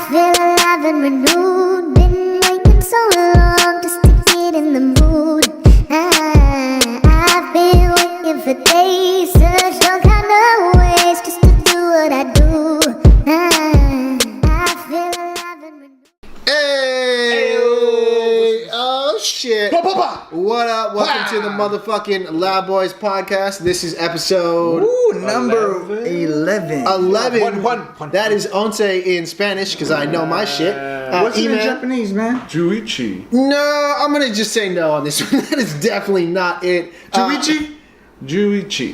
feel alive and renewed. Been waiting so long just to get in the mood. I've been waiting for days, searched all kind of ways just to do what I do. I feel alive and renewed. Hey! Oh shit! What up? Welcome to the motherfucking Loud Boys podcast. This is episode number 11. 11. That is once in Spanish because I know my shit. What's it in Japanese, man? Juichi. No, I'm gonna just say no on this one. That is definitely not it. Juichi.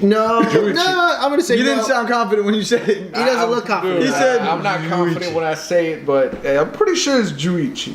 No, I'm gonna say You no. didn't sound confident when you said it. He doesn't look confident. He said I'm not confident when I say it, but I'm pretty sure it's Juichi.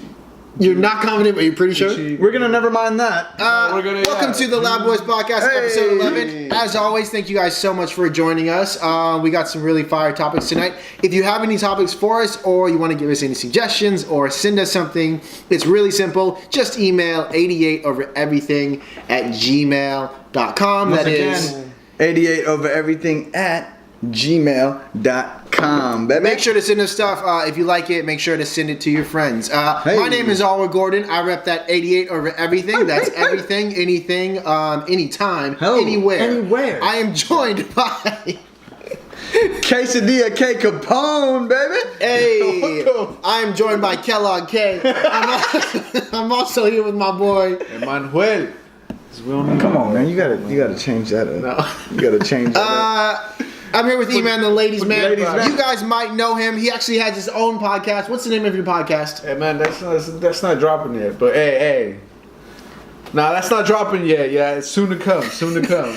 You're not confident, but you're pretty sure? We're gonna never mind that. Welcome to the Loud Boys podcast, episode 11. As always, thank you guys so much for joining us. We got some really fire topics tonight. If you have any topics for us, or you want to give us any suggestions, or send us something, it's really simple. Just email 88overeverything@gmail.com. Once That is 88overeverything@gmail.com, baby. Make sure to send us stuff. If you like it, make sure to send it to your friends. My name is Alwas Gordon. I rep that 88 over everything. That's everything, anything, anytime, anywhere. I am joined by Quesadilla K Capone, baby. Hey, I am joined by Kellogg K. I'm also here with my boy Emmanuel. Come on, man. You gotta change that up. No. You gotta change that up. I'm here with E-Man, the ladies man. ladies man. You guys might know him. He actually has his own podcast. What's the name of your podcast? Hey man, that's not dropping yet. But hey. Nah, that's not dropping yet. Yeah, it's soon to come.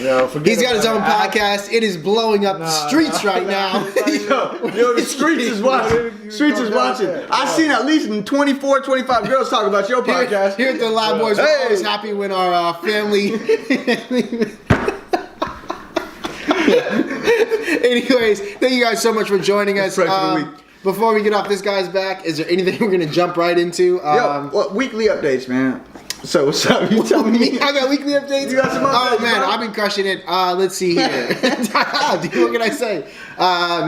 Yo, He's got his own podcast. It is blowing up the streets right now. Yo, the streets is watching. I've seen at least 24, 25 girls talk about your podcast. Here at the Loud Boys, we're always happy when our family. Anyways, thank you guys so much for joining us. Before we get off this guy's back, is there anything we're gonna jump right into? Weekly updates, man. So what's up? You tell me. I got weekly updates. You got some updates, Oh man, bro? I've been crushing it. Let's see here. What can I say?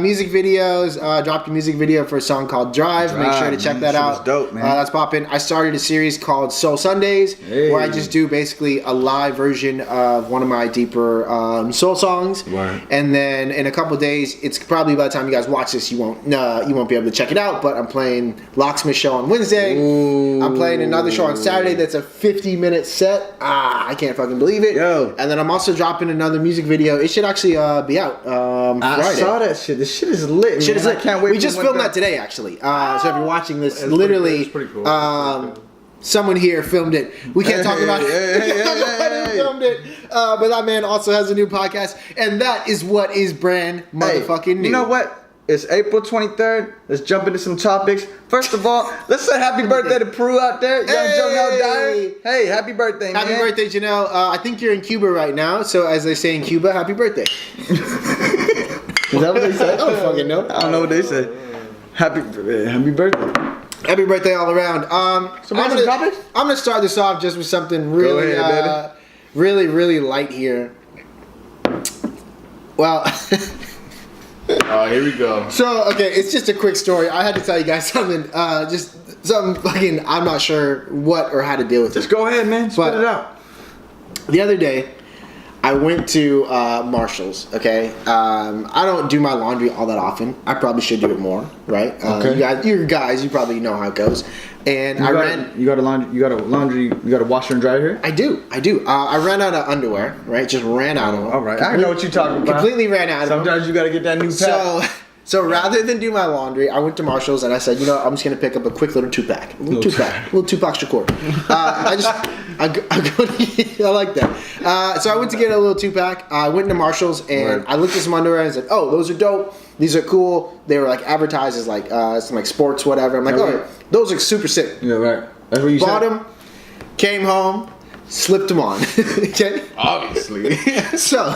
Music videos. Dropped a music video for a song called Drive. Make sure to check that out. Shit was dope, man. That's popping. I started a series called Soul Sundays, where I just do basically a live version of one of my deeper soul songs. Right. And then in a couple days, it's probably by the time you guys watch this, you won't be able to check it out. But I'm playing Locksmith Show on Wednesday. Ooh. I'm playing another show on Saturday. That's a 50-minute set. I can't fucking believe it. Yo. And then I'm also dropping another music video. It should actually be out Friday. I saw that shit. This shit is lit, man. Shit is lit. I can't wait. We just filmed that today, actually. So if you're watching this, literally, It's pretty cool. someone here filmed it. We can't talk about it. Who filmed it. But that man also has a new podcast, and that is what is brand motherfucking new. You know what? It's April 23rd. Let's jump into some topics. First of all, let's say happy birthday to Prue out there. Young Janelle Dyer. Hey, happy birthday, man. Happy birthday, Janelle. I think you're in Cuba right now, so as they say in Cuba, happy birthday. Is that what they say? I don't fucking know. I don't know what they say. Happy birthday. Happy birthday all around. So what's the topic? I'm gonna start this off just with something really, Go ahead, really light here. Well, Here we go. so okay, it's just a quick story. I had to tell you guys something. Just something fucking. I'm not sure what or how to deal with Just it. go ahead, man. Spit it out. The other day, I went to Marshall's. Okay, I don't do my laundry all that often. I probably should do it more, right? Okay. You guys, you probably know how it goes. And You got a washer and dryer here? I do. I ran out of underwear, right? Just ran out of them. All right. I know what you're talking about. Completely ran out of them. Sometimes you got to get that new pack. So rather than do my laundry, I went to Marshall's and I said, I'm just gonna pick up a quick little two-pack. Little two-pack Shakur. I like that. So I went to get a little two-pack. I went into Marshall's and I looked at some underwear and I said, oh, those are dope. These are cool. They were like advertised as like some like sports whatever. I'm like, oh, those are super sick. Yeah, right. That's what you Bought said. them, came home, slipped them on. Okay. Obviously. So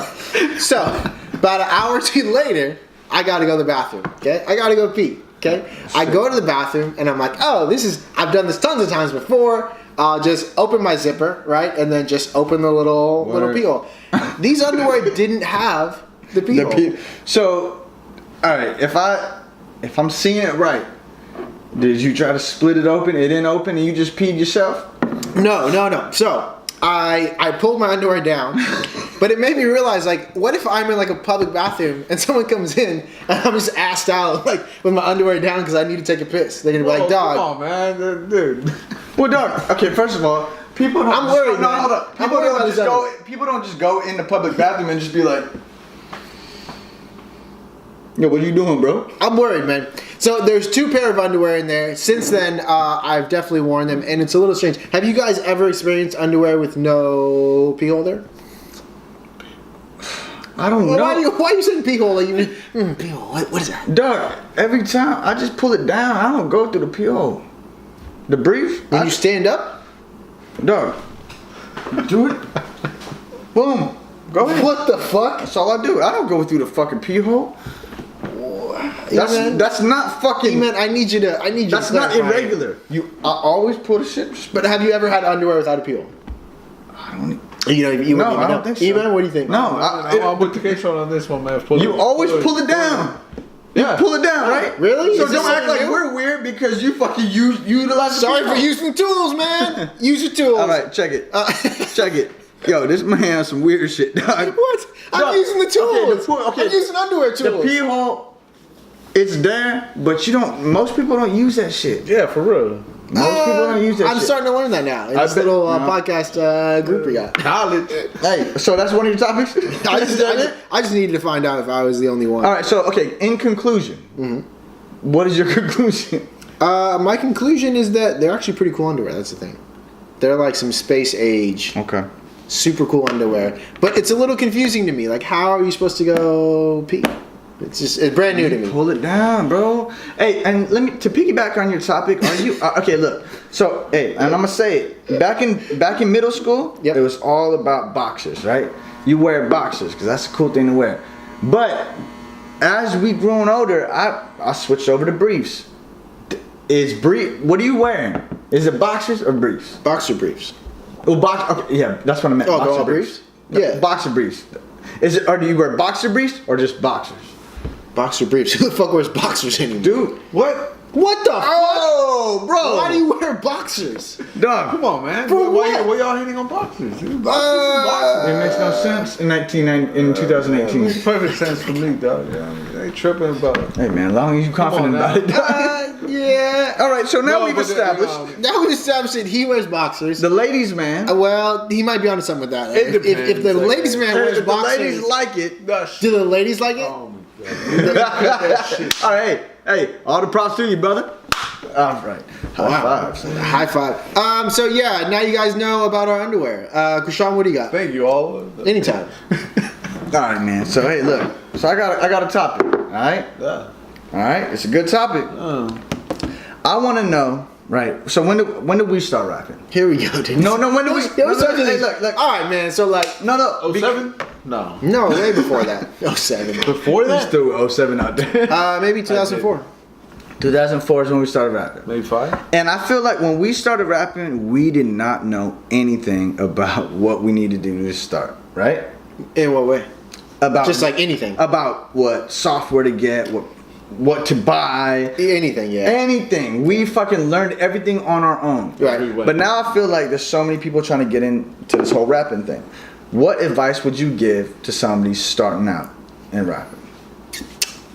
about an hour or two later, I gotta go to the bathroom. Okay, I gotta go pee. Okay, I go to the bathroom and I'm like, oh, I've done this tons of times before. I'll just open my zipper, right, and then just open the little pee hole. These underwear didn't have the pee hole. So, all right, if I'm seeing it right, Did you try to split it open? It didn't open, and you just peed yourself? No. So I pulled my underwear down, but it made me realize, like, what if I'm in like a public bathroom and someone comes in and I'm just assed out, like, with my underwear down because I need to take a piss? They're gonna be like, dog. Come on, man, dude. Well, dog. Okay, first of all, people don't. I'm worried, No, man. hold up. I'm worried about this People don't just go in the public bathroom and just be like, "Yo, what are you doing, bro?" I'm worried, man. So there's 2 pair of underwear in there. Since then, I've definitely worn them, and it's a little strange. Have you guys ever experienced underwear with no pee hole there? I don't know. Why are you saying pee hole? Like, pee hole. What is that? Dog, every time I just pull it down, I don't go through the pee hole. The brief? When you stand up? Dog, do it. Boom. Go ahead. What the fuck? That's all I do. I don't go through the fucking pee hole. That's not fucking. Man, I need you to. That's not clarify. irregular. I always pull the shit. But have you ever had underwear without a pee hole? I don't. You No, I don't think so. Even, what do you think? No, I'm with the case on this one, man. you always pull it down. Yeah. Pull it down, right? Really? So Is this don't act like something new? we're weird because you fucking utilize. the Sorry pee for hole. using tools, man. Use your tools. All right, check it. Check it. Yo, this man has some weird shit, dog. What? I'm Dog, using the tools. okay, I'm using underwear The tools. pee hole, it's there, but you don't. Most people don't use that shit. Yeah, for real. Most people don't use that I'm shit. starting to learn that now. In I this bet- little no. podcast group we got. College. Hey, so that's one of your topics? Is that it? I just needed to find out if I was the only one. All right. So okay. In conclusion, what is your conclusion? My conclusion is that they're actually pretty cool underwear. That's the thing. They're like some space age, Okay. super cool underwear. But it's a little confusing to me. Like, how are you supposed to go pee? It's brand new to me. Pull it down, bro. Hey, and let me to piggyback on your topic. Are you okay? Look. So hey, and I'm gonna say it. Back in middle school, Yep. it was all about boxers, right? You wear boxers because that's a cool thing to wear. But as we grown older, I switched over to briefs. What are you wearing? Is it boxers or briefs? Boxer briefs. Oh, okay, yeah, that's what I meant. Oh, boxer all briefs? No, Yeah. boxer briefs. Is it? Or do you wear boxer briefs or just boxers? Boxer briefs. Who the fuck wears boxers anymore? Dude, What? What the oh, fuck? bro. Why do you wear boxers? Dog. Come on, man. For why what? y'all hating on boxers? Dude? Boxers It makes no sense in 2018. makes perfect sense for me, dog. Yeah, they ain't tripping about it. Hey man, as long as you confident on about it. now. dog. Yeah. All right, so now No, we've but established Now we've established that he wears boxers. the ladies man. Well, he might be onto something with that. It If depends, the like, ladies man wears If the boxers, ladies like it. do the ladies like it? Oh my god. All right, hey, all the props to you, brother. All right, high fives. High five. So yeah, now you guys know about our underwear. Kushan, what do you got? Thank you all. Anytime. All right, man. So hey, look. So I got a topic. All right. Yeah. All right. It's a good topic. I want to know. Right. So when did we start rapping? Here we go, dude. No. When did we? Yeah, we're starting hey, these- look. All right, man. So like, No. 07? No. no, way before that. 07. Before Just that? threw 07 out there. Maybe 2004. 2004 is when we started rapping. Maybe 5? And I feel like when we started rapping, we did not know anything about what we needed to do to start, right? In what way? About Just like anything. about what software to get, what to buy, Anything, yeah. anything. We fucking learned everything on our own. Right. But now I feel like there's so many people trying to get into this whole rapping thing. What advice would you give to somebody starting out in rapping?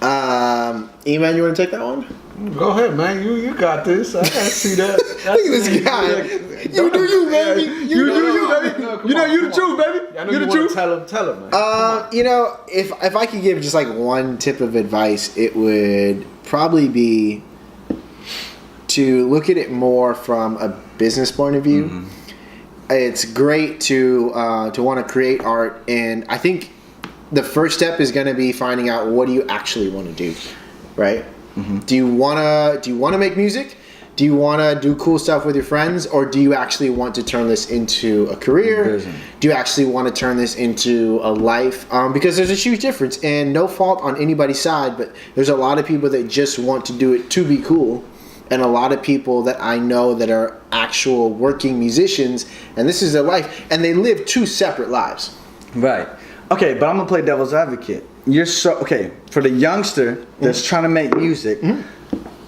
E-Man, you want to take that one? Go ahead, man. You got this. I gotta see that. Look at this guy. You do you, baby. You do you, baby. You know you the truth, baby. I know You you the want truth. to tell him, man. You know, if I could give just like one tip of advice, it would probably be to look at it more from a business point of view. It's great to want to create art, and I think the first step is going to be finding out what do you actually want to do, right? Do you wanna make music? Do you wanna do cool stuff with your friends, or do you actually want to turn this into a career? Business. Do you actually want to turn this into a life? Because there's a huge difference, and no fault on anybody's side, but there's a lot of people that just want to do it to be cool, and a lot of people that I know that are actual working musicians, and this is their life, and they live two separate lives. Right. Okay, but I'm gonna play devil's advocate. You're so okay for the youngster that's trying to make music.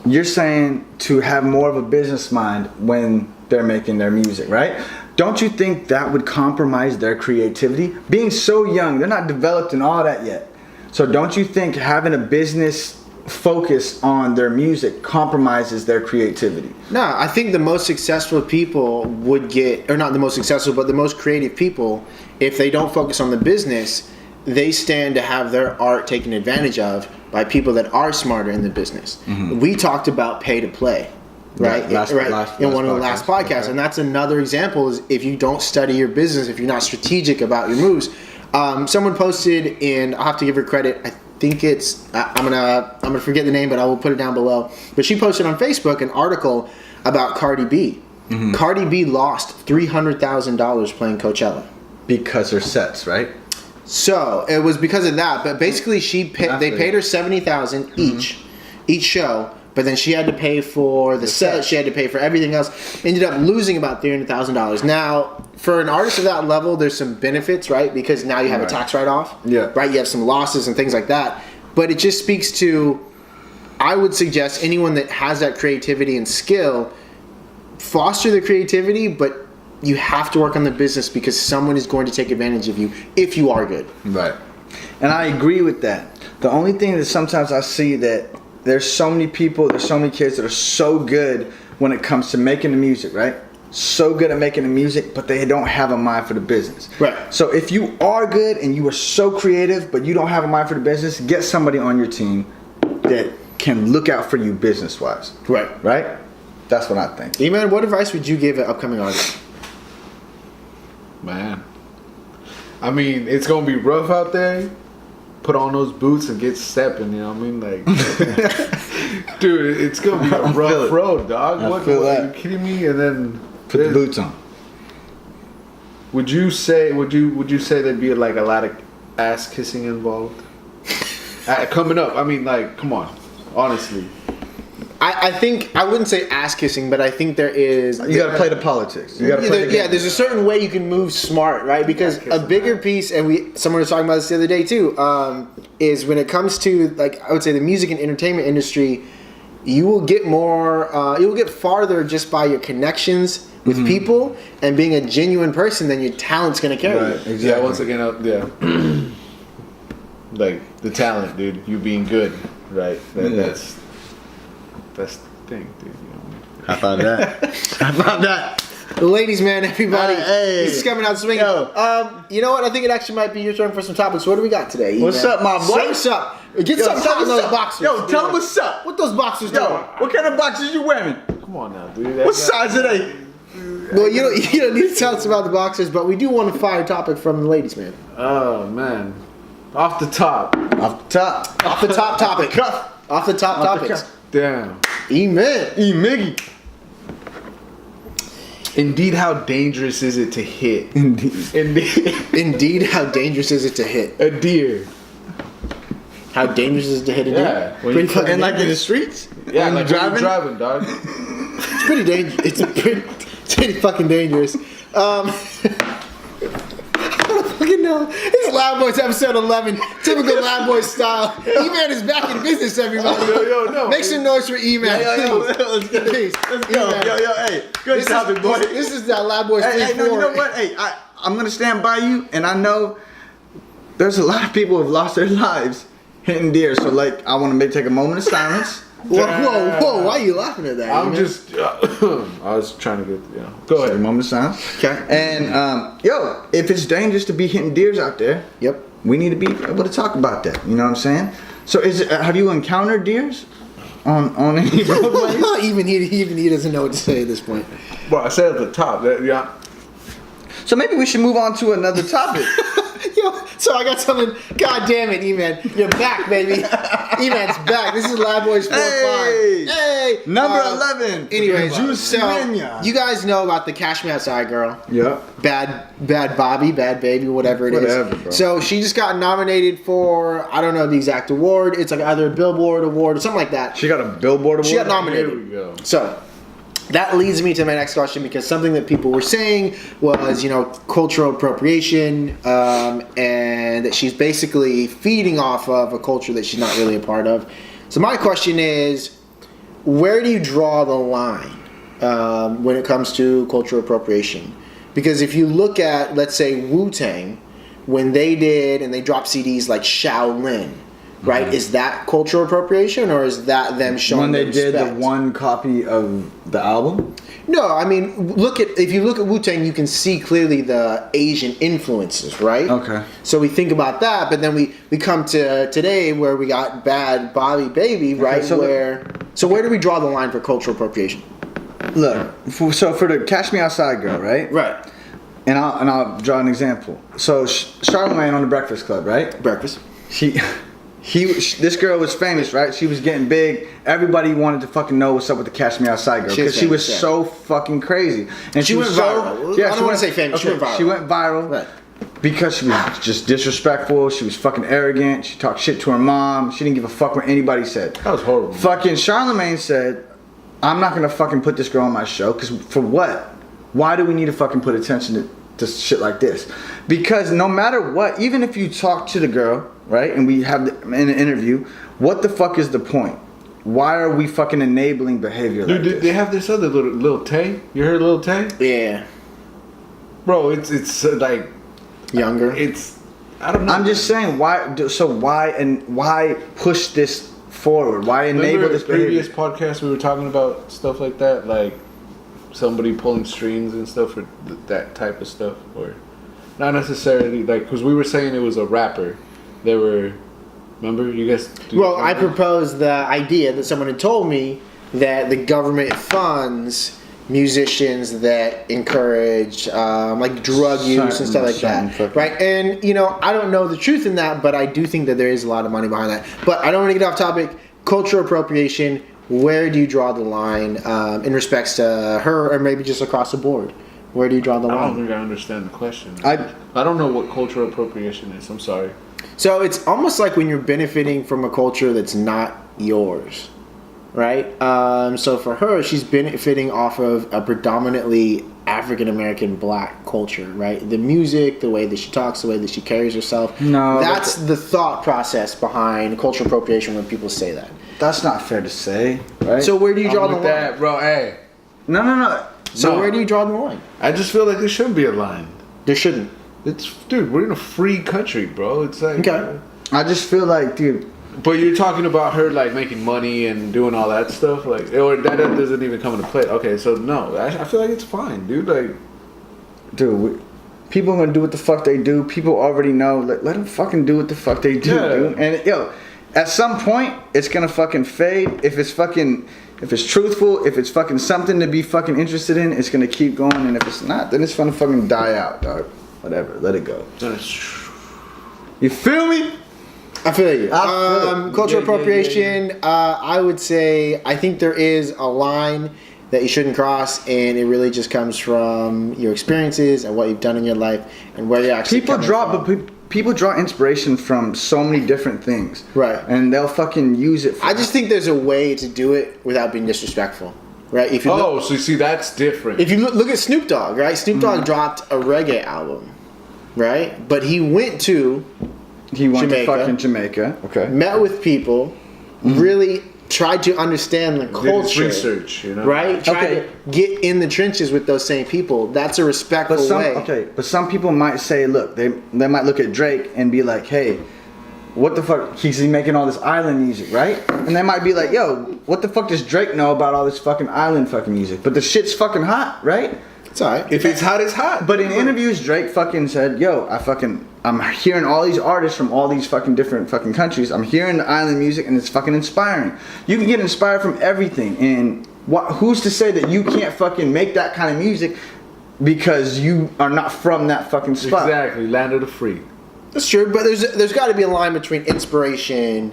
you're saying to have more of a business mind when they're making their music, right? Don't you think that would compromise their creativity? Being so young, they're not developed in all that yet. So don't you think having a business focus on their music compromises their creativity? No, I think the most successful people would get, or not the most successful, but the most creative people, if they don't focus on the business, they stand to have their art taken advantage of by people that are smarter in the business. We talked about pay to play, right? Yeah, last in one of the last podcasts. Okay. And that's another example is if you don't study your business, if you're not strategic about your moves. Someone posted, and I'll have to give her credit, I think it's, I'm gonna forget the name, but I will put it down below. But she posted on Facebook an article about Cardi B. Cardi B lost $300,000 playing Coachella. Because her sets, right? So it was because of that, but basically they paid her $70,000 each show, but then she had to pay for the set, she had to pay for everything else. Ended up losing about $300,000. Now, for an artist of that level, there's some benefits, right? Because now you have a tax write-off, right? You have some losses and things like that. But it just speaks to, I would suggest anyone that has that creativity and skill, foster the creativity, but you have to work on the business because someone is going to take advantage of you if you are good. Right. And I agree with that. The only thing that sometimes I see that there's so many people, there's so many kids that are so good when it comes to making the music, right? So good at making the music, but they don't have a mind for the business. Right. So if you are good and you are so creative, but you don't have a mind for the business, get somebody on your team that can look out for you business-wise. Right. Right? That's what I think. E-Man, what advice would you give an upcoming artist? Man, I mean, it's gonna be rough out there. Put on those boots and get stepping. You know what I mean? Like, dude, it's gonna be a rough road, dog. What are you kidding me? And then put the boots on. Would you say there'd be like a lot of ass kissing involved coming up? I mean, like, come on, honestly. I think I wouldn't say ass kissing, but I think there is. You got to play the politics. You got to play the game. There's a certain way you can move smart, right? Because a bigger piece, and someone was talking about this the other day too, is when it comes to, like, I would say the music and entertainment industry, you will get more, you will get farther just by your connections with people and being a genuine person than your talent's gonna carry you. Exactly. Yeah, once again, like the talent, dude. You being good, right? That's the thing, dude. You know? How about that? How about that? The ladies, man, everybody. Hey. He's coming out swinging. You know what? I think it actually might be your turn for some topics. What do we got today? What's up, my boy? What's up? Get something hot in those boxers. Yo, tell him what's up. What those boxers doing? What kind of boxers you wearing? Come on now, dude. What size are they? Well, you don't need to tell us about the boxers, but we do want a fire topic from the ladies, man. Oh man, off the top. Off the top. Off the top topic. Off the top topics. Damn. Amen. Miggy. Indeed, how dangerous is it to hit? Indeed, how dangerous is it to hit? A deer. How dangerous is it to hit a deer? Yeah. Pretty fucking And like in the dangerous. streets? Yeah, When like you're when you're driving, dog. It's pretty dangerous. It's pretty fucking dangerous. I don't fucking know. This is Loud Boys episode 11. Typical Loud Boys style. E-Man is back in business, everybody. Yo, no. Make some noise for E-Man. Let's go. Please. Let's go. E-Man. Yo, hey. Good topic, boy. This is that Loud Boys 3-4. Hey, no, you know what? Hey, I'm going to stand by you, and I know there's a lot of people who have lost their lives hitting deer. So, like, I want to take a moment of silence. Whoa. Why are you laughing at that? I'm E-Man? just. I was trying to get. Go Take a ahead. moment of silence. Okay. And, yo, if it's dangerous to be hitting deers out there, Yep. we need to be able to talk about that. You know what I'm saying? So, have you encountered deers on any roadways? even he doesn't know what to say at this point. Well, I said at the top. Yeah. So maybe we should move on to another topic. Yo, so I got something. God damn it, E-Man. You're back, baby. E-Man's back. This is Loud Boys 4-5. Hey! Number 11. Anyways, Juice so Mania. you guys know about the Cash Me Outside girl. Yep. Bad Bhabie, Bad Baby, whatever it is. Whatever, bro. So she just got nominated for, I don't know the exact award. It's like either a Billboard award or something like that. She got a Billboard award. She got nominated. Here we go. So that leads me to my next question, because something that people were saying was, cultural appropriation, and that she's basically feeding off of a culture that she's not really a part of. So my question is, where do you draw the line when it comes to cultural appropriation? Because if you look at, let's say, Wu-Tang, when they did and they dropped CDs like Shaolin, right? Is that cultural appropriation, or is that them showing when they did respect? the one copy of the album? No, I mean, if you look at Wu-Tang, you can see clearly the Asian influences, right? Okay. So we think about that, but then we come to today where we got Bad Bobby Baby, right? so where do we draw the line for cultural appropriation? Look, so for the Cash Me Outside girl, right? Right. And I'll draw an example. So Charlamagne on the Breakfast Club, right? Breakfast. This girl was famous, right? She was getting big. Everybody wanted to fucking know what's up with the Cash Me Outside girl because she was so fucking crazy. And She went viral. I don't want to say famous. Okay, She went viral. She went viral Right. because she was just disrespectful. She was fucking arrogant. She talked shit to her mom. She didn't give a fuck what anybody said. That was horrible. Fucking Charlamagne said, I'm not gonna fucking put this girl on my show because for what? Why do we need to fucking put attention to shit like this? Because no matter what, even if you talk to the girl, right, and we have in an interview, what the fuck is the point? Why are we fucking enabling behavior like Dude, this? they have this other Lil Tay. You heard Lil Tay? Yeah. Bro, it's like Younger. I don't know. I'm just saying, why push this forward? Why enable Remember this previous behavior? podcast we were talking about stuff like that, like somebody pulling strings and stuff, or that type of stuff, or not necessarily like because we were saying it was a rapper. They were, remember you guys? Well, I proposed the idea that someone had told me that the government funds musicians that encourage like drug use and stuff like that, right? And I don't know the truth in that, but I do think that there is a lot of money behind that. But I don't want to get off topic. Cultural appropriation. Where do you draw the line in respects to her, or maybe just across the board? Where do you draw the I don't line? think I understand the question. I don't know what cultural appropriation is. I'm sorry. So it's almost like when you're benefiting from a culture that's not yours, right? So for her, she's benefiting off of a predominantly African American black culture, right? The music, the way that she talks, the way that she carries herself. No, that's the thought process behind cultural appropriation when people say that. That's not fair to say, right? So where do you draw the line? That, bro. Hey, No. So where do you draw the line? I just feel like there should be a line. There shouldn't. Dude, we're in a free country, bro. It's like Okay. I just feel like, dude. But you're talking about her like making money and doing all that stuff, like, or that doesn't even come into play. Okay, so no, I feel like it's fine, dude. Like, People are gonna do what the fuck they do. People already know. Let them fucking do what the fuck they do, Yeah. dude. And at some point, it's gonna fucking fade. If it's truthful, if it's fucking something to be fucking interested in, it's gonna keep going. And if it's not, then it's gonna fucking die out, dog. Whatever, let it go. You feel me? I feel you. I feel it. Cultural Yeah. appropriation, I would say, I think there is a line that you shouldn't cross, and it really just comes from your experiences and what you've done in your life and where you're actually coming from. People draw inspiration from so many different things, Right. And they'll fucking use it. I just think there's a way to do it without being disrespectful, right? If you look, so you see, that's different. if you look at Snoop Dogg, right? Snoop Dogg dropped a reggae album, right? But he went to to fucking Jamaica. Okay. met with people, really tried to understand the Did his culture, research, right? Tried Okay. to get in the trenches with those same people. That's a respectful way. But some people might say, look, they might look at Drake and be like, hey, what the fuck? He's making all this island music, right? And they might be like, yo, what the fuck does Drake know about all this fucking island fucking music? But the shit's fucking hot, right? It's alright. If it's hot, it's hot. But in interviews, Drake fucking said, yo, I'm hearing all these artists from all these fucking different fucking countries. I'm hearing the island music and it's fucking inspiring. You can get inspired from everything. And who's to say that you can't fucking make that kind of music because you are not from that fucking spot? Exactly, land of the free. That's true, but there's got to be a line between inspiration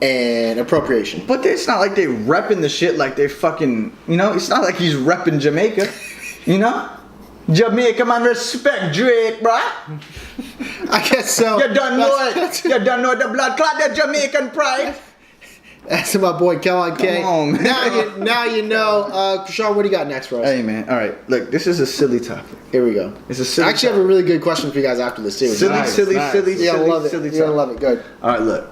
and appropriation. But it's not like they repping the shit like they fucking, it's not like he's repping Jamaica, Jamaica man respect Drake, bruh. I guess so. You don't know it. You don't know the blood clot, the Jamaican pride. That's my boy Kelly K. Come on, man. Now you know. Krishan, what do you got next for us? Hey man, all right. Look, this is a silly topic. Here we go. It's a silly. I actually have a really good question for you guys after this too. silly, Nice, silly, nice. silly, You're gonna love it. silly You're gonna topic. love it. Good. All right, look.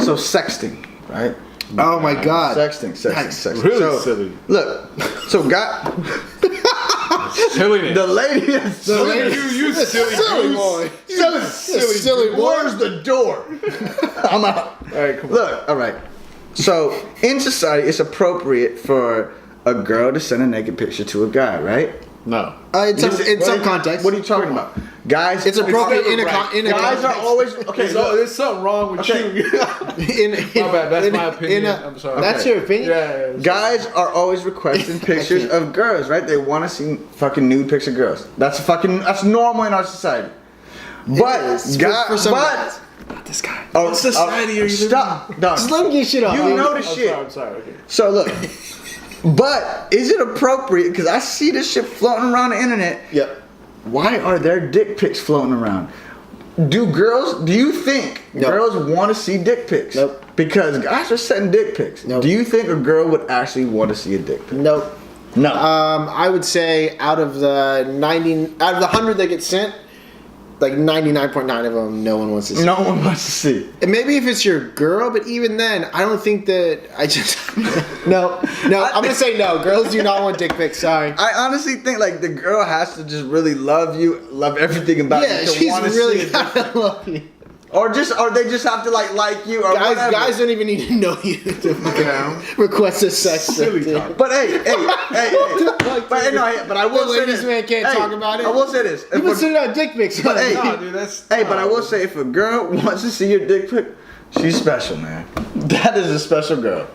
So sexting, right? Oh my god. Sexting. Really so, silly. Look, so Silliness. the lady is The lady- You silly boy. silly boy. Where's the door? I'm out. All right, come on. Look, all right. So in society, it's appropriate for a girl to send a naked picture to a guy, right? No. In some context. What are you talking about, guys? It's appropriate in a Guys are context. always okay. So Look, there's something wrong with Okay. you. My bad. That's my opinion. I'm sorry. That's your opinion? Yeah. guys are always requesting pictures of girls, right? They want to see fucking nude pics of girls. That's normal in our society. But is. For some guys. Not this guy. what society are you stop, dog. Just let him get shit off. You know the shit. I'm sorry. Okay. So look, but is it appropriate? Because I see this shit floating around the internet. Yep. Why are there dick pics floating around? Do you think Nope. girls want to see dick pics? Nope. Because guys are sending dick pics. Nope. Do you think a girl would actually want to see a dick pic? Nope. No. I would say out of the 100 that get sent, like 99.9 of them, no one wants to see. No one wants to see. And maybe if it's your girl, but even then, I don't think that no. I'm gonna say no. Girls do not want dick pics. Sorry. I honestly think like the girl has to just really love you, love everything about Yeah, you to she's want to really see a dick pic. gotta love you. Or they just have to like you or whatever. Guys don't even need to know you to fucking request a sex. Silly pic. talk. But hey. But I will The say ladies this. man can't talk about it. I will say this. You've been sending out dick pics. But hey, Nah, dude, that's. Hey, but I will say, if a girl wants to see your dick pic, she's special, man. That is a special girl.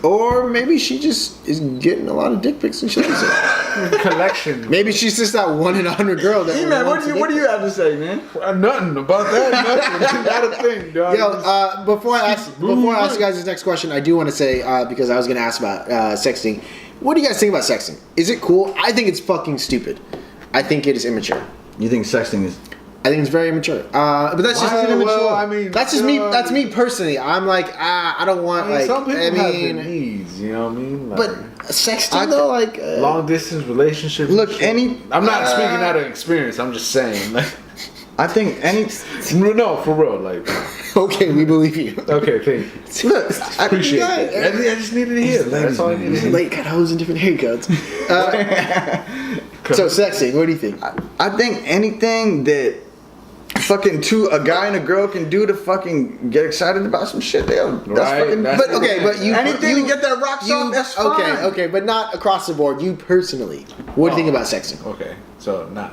Or maybe she just is getting a lot of dick pics and she likes it. collection. Maybe she's just that 1 in 100 girl that. Hey, man, wants a what dick do you have to say, man? Nothing about that. Nothing. Not a thing, dog. Yo, before I ask you guys this next question, I do want to say because I was going to ask about sexting. What do you guys think about sexting? Is it cool? I think it's fucking stupid. I think it is immature. You think sexting is? I think it's very immature. But that's just Well, I mean, that's just me. That's me personally. I'm like, I don't want like. some people have their mean, needs. You know what I mean? Like, but sexting though, like long distance relationships. Look, and shit. I'm not speaking out of experience. I'm just saying. Like, I think any. no, for real. Like, okay, we believe you. okay, thank you. Look, I Appreciate guys, it. I just needed to hear. That's all I needed to hear. Late cut hoes in different haircuts. So sexting, what do you think? I think anything that fucking a guy and a girl can do to fucking get excited about some shit, that's Right, fucking. that's- But okay, but you anything you, to get that rocks off, that's fine. okay, but not across the board. You personally, what do you think about sexting? Okay, so nah.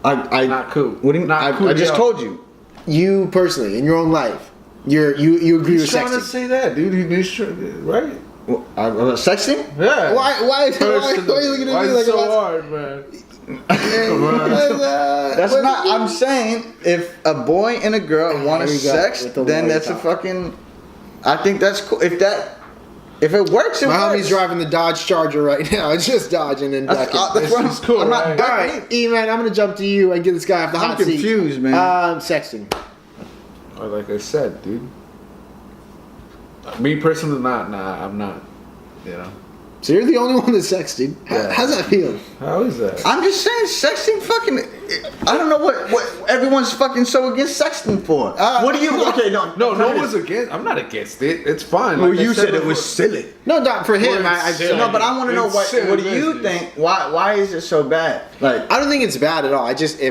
I Not cool. What do you mean? Not cool I just at told you. You personally, in your own life, you agree He's with trying to sexting. say that, dude. He's right? Sexting? Yeah. Why are you looking at Why me is like it so that? hard, man? That's not. I'm saying if a boy and a girl want to Here we go sex, with the then lawyer that's a talk. fucking. I think that's cool. If it works, it My homie's works. driving the Dodge Charger right now. It's just dodging and That's, ducking. that's what This is cool, I'm not right? All ducking. right, E-Man, I'm gonna jump to you and get this guy off the I'm hot seat. confused, man. Sexting. Or like I said, dude. Me personally, nah, I'm not. You know. So you're the only one that sexts, dude. Yeah. How's that feel? How is that? I'm just saying, sexting fucking. I don't know what everyone's fucking so against sexting for. What do you? Okay, no. No one's against. I'm not against it. It's fine. Well, Like I you said it before. was silly. No, Doc, for him, Well, it's silly. No, but I want to know It's what silly do you business. think? Why is it so bad? Like, I don't think it's bad at all.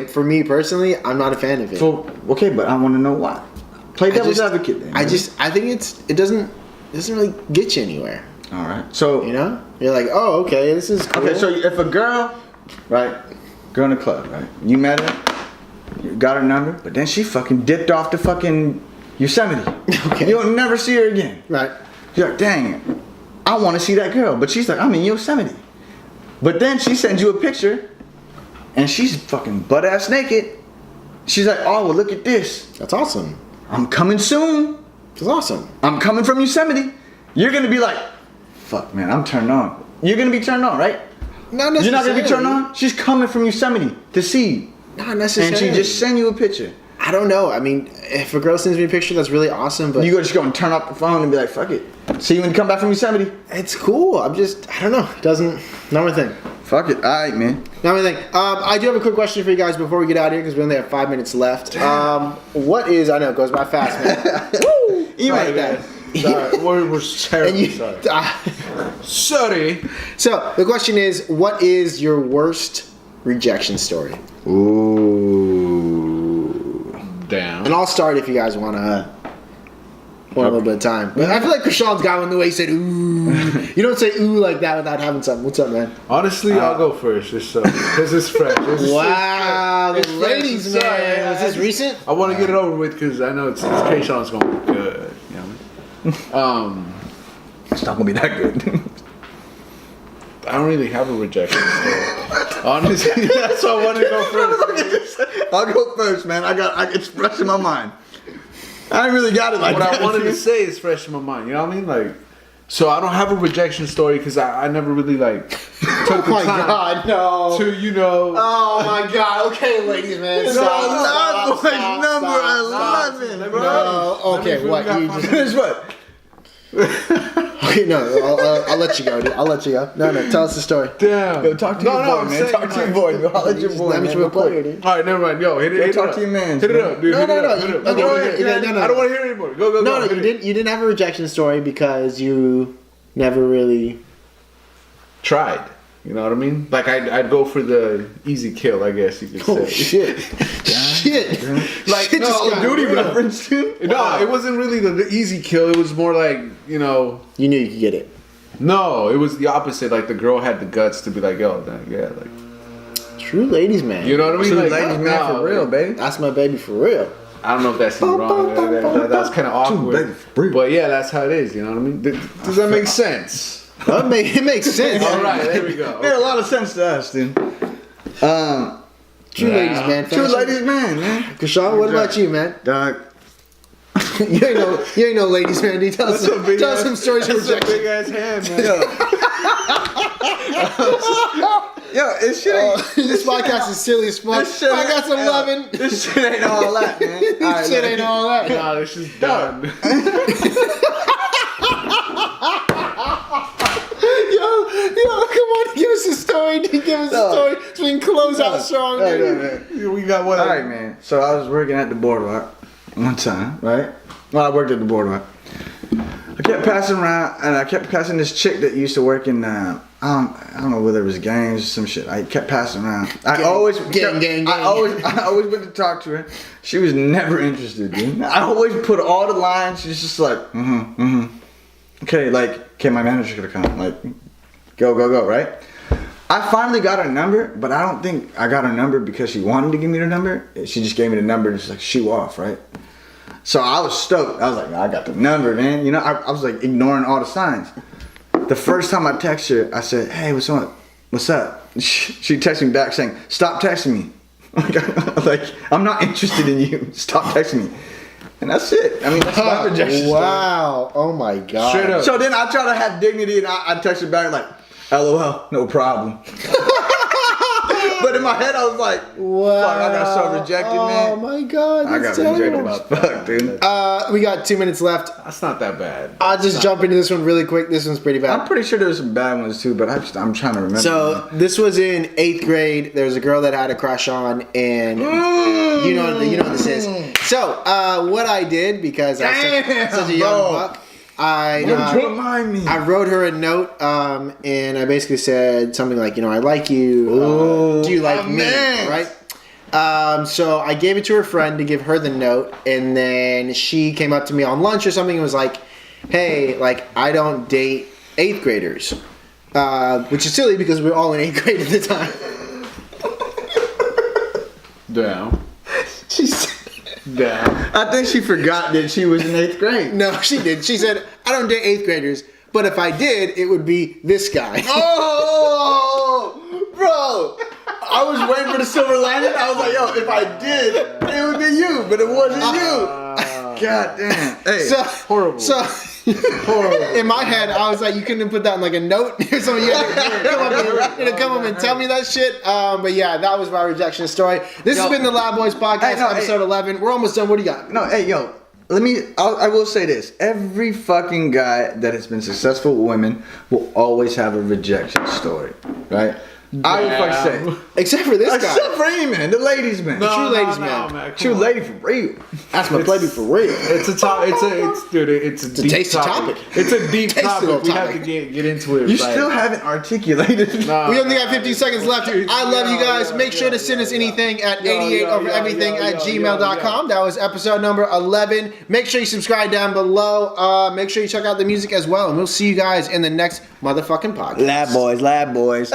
For me personally, I'm not a fan of it. okay, but I want to know why. Play devil's advocate then. I think it doesn't really get you anywhere. All right. So You know, you're like, oh, okay, this is cool. okay, so if a girl, right, girl in the club, right, you met her, you got her number, but then she fucking dipped off to fucking Yosemite. Okay. You'll never see her again. right. You're like, dang it, I want to see that girl, but she's like, I'm in Yosemite. But then she sends you a picture, and she's fucking butt ass naked. She's like, oh well, look at this. That's awesome. I'm coming soon. That's awesome. I'm coming from Yosemite. You're gonna be like, fuck man, I'm turned on. You're gonna be turned on, right? Not You're necessarily. not gonna be turned on? She's coming from Yosemite to see you. Not necessarily. And she just send you a picture. I don't know. I mean, if a girl sends me a picture, that's really awesome. But You just go and turn off the phone and be like, fuck it. See you when you come back from Yosemite. it's cool. I don't know. Not my thing. Fuck it. Alright, man. Not my thing. I do have a quick question for you guys before we get out of here because we only have 5 minutes left. I know it goes by fast, man. Woo! Email Like that. Sorry, we're terribly sorry. Sorry. So the question is, what is your worst rejection story? Ooh. Damn. And I'll start if you guys want a little bit of time. But I feel like Krishan's got one the way he said ooh. You don't say ooh like that without having something. What's up, man? Honestly, I'll go first, just so because it's fresh. Wow, It's the fresh. ladies, Sorry, man. Was this recent? I want to get it over with because I know it's Kayshawn's going to be good. You know what I mean? It's not gonna be that good. I don't really have a rejection story. Honestly, that's why I wanted to go first. I'll go first, man. It's fresh in my mind. I ain't really got it like What that. I wanted to say is fresh in my mind. You know what I mean? Like, so I don't have a rejection story because I never really like took the Oh my time God, no. to Oh my God. Okay, ladies, man. Stop, Love stop, boys stop, number stop, 11, Let me bro. No, okay, Let me what? figure You out just, Here's what. okay, no, I'll let you go, dude. I'll let you go. No, tell us the story. Damn. Yo, talk to your boy, I'm man. saying, Talk to your like- boy. Yo, holla at your boy, Let me man. to a Real quick. player, dude. All right, never mind. Yo, hit it. Yo, hit it talk up. to your mans, Hit it man. up, dude. No, hit no, it no, up, hit it up. okay, Go you ahead. didn't- no, no. I don't want to hear anymore. Go. No, hit you it. didn't have a rejection story because you never really. Tried. You know what I mean? Like I'd go for the easy kill, I guess you could say. Oh shit! Shit! Like Shit just no, got Duty real. reference, dude. No, it wasn't really the easy kill. It was more like, you know, You knew you could get it. no, it was the opposite. Like the girl had the guts to be like, yo, yeah, like, True ladies, man. you know what I mean? True Like, ladies, man, for real, baby. That's my baby for real. I don't know if that seemed wrong. That's kind of awkward. baby, for real. But yeah, that's how it is. You know what I mean? Does that make sense? It makes sense. All right, there we go. Made a lot of sense to us, dude. True ladies, man. True Fashion. ladies, man. Krishan, what about you, man? Dog. You ain't no ladies, man. Dude. Tell us some stories of That's a rejection. big ass hand, man. Yo, it shit ain't. This podcast is silly as fuck. This shit I got some ain't- loving. This shit ain't all that, man. This shit ain't all that. Nah, this is done. Yo, come on, give us a story. Dude. Give us a story so we can close out strong, dude. We got one. All right, man. So I was working at the boardwalk one time, right? Well, I worked at the boardwalk. I kept passing around, and I kept passing this chick that used to work in. I don't know whether it was games or some shit. I kept passing around. I always went to talk to her. She was never interested, dude. I always put all the lines. She's just like, Okay, like, okay, my manager could come. Like, go, right? I finally got her number, but I don't think I got her number because she wanted to give me the number. She just gave me the number and she's like, shoo off, right? So I was stoked. I was like, I got the number, man. You know, I was like ignoring all the signs. The first time I texted her, I said, hey, what's up? What's up? She texted me back saying, stop texting me. Like, I'm not interested in you. Stop texting me. And that's it. I mean, that's my rejection story. Wow. Oh my God. Straight up. So then I try to have dignity and I texted back like, LOL, no problem. But in my head I was like, Wow. fuck, I got so rejected, man. Oh my God. I That's got rejected terrible. as fuck, dude. We got 2 minutes left. That's not that bad. I'll just jump into this one really quick. This one's pretty bad. I'm pretty sure there was some bad ones too, but I'm trying to remember. So this was in 8th grade. There was a girl that I had a crush on, and you know what this is. So what I did, because I was such a young buck, remind me. I wrote her a note, and I basically said something like, I like you. Do you like me? man. Right? So I gave it to her friend to give her the note, and then she came up to me on lunch or something and was like, hey, like, I don't date 8th graders. Which is silly because we were all in 8th grade at the time. Damn. She said, Damn. I think she forgot that she was in 8th grade. no, she did. She said, I don't date 8th graders, but if I did, it would be this guy. Oh, bro. I was waiting for the silver lining. I was like, yo, if I did, it would be you, but it wasn't you. God damn. Hey, So Horrible. So in my head, I was like, you couldn't have put that in like a note or something. You had to come up and tell me that shit. But yeah, that was my rejection story. This has been the Loud Boys Podcast, episode 11. We're almost done. What do you got? no, hey, yo. I will say this. Every fucking guy that has been successful with women will always have a rejection story, right? I would fuck sex. Except for this guy. Except for you, man. The ladies, man. No. True ladies, man. come True on. lady for real. That's my baby for real. It's a top. It's a deep tasty topic. It's a deep Tasty topic. little We have topic. to get into it. You like- still haven't articulated. Nah, We only got 15 seconds left. I love you guys. Make sure to send us anything at 88overeverything@gmail.com. That was episode number 11. Make sure you subscribe down below. Make sure you check out the music as well. And we'll see you guys in the next motherfucking podcast. Lab boys.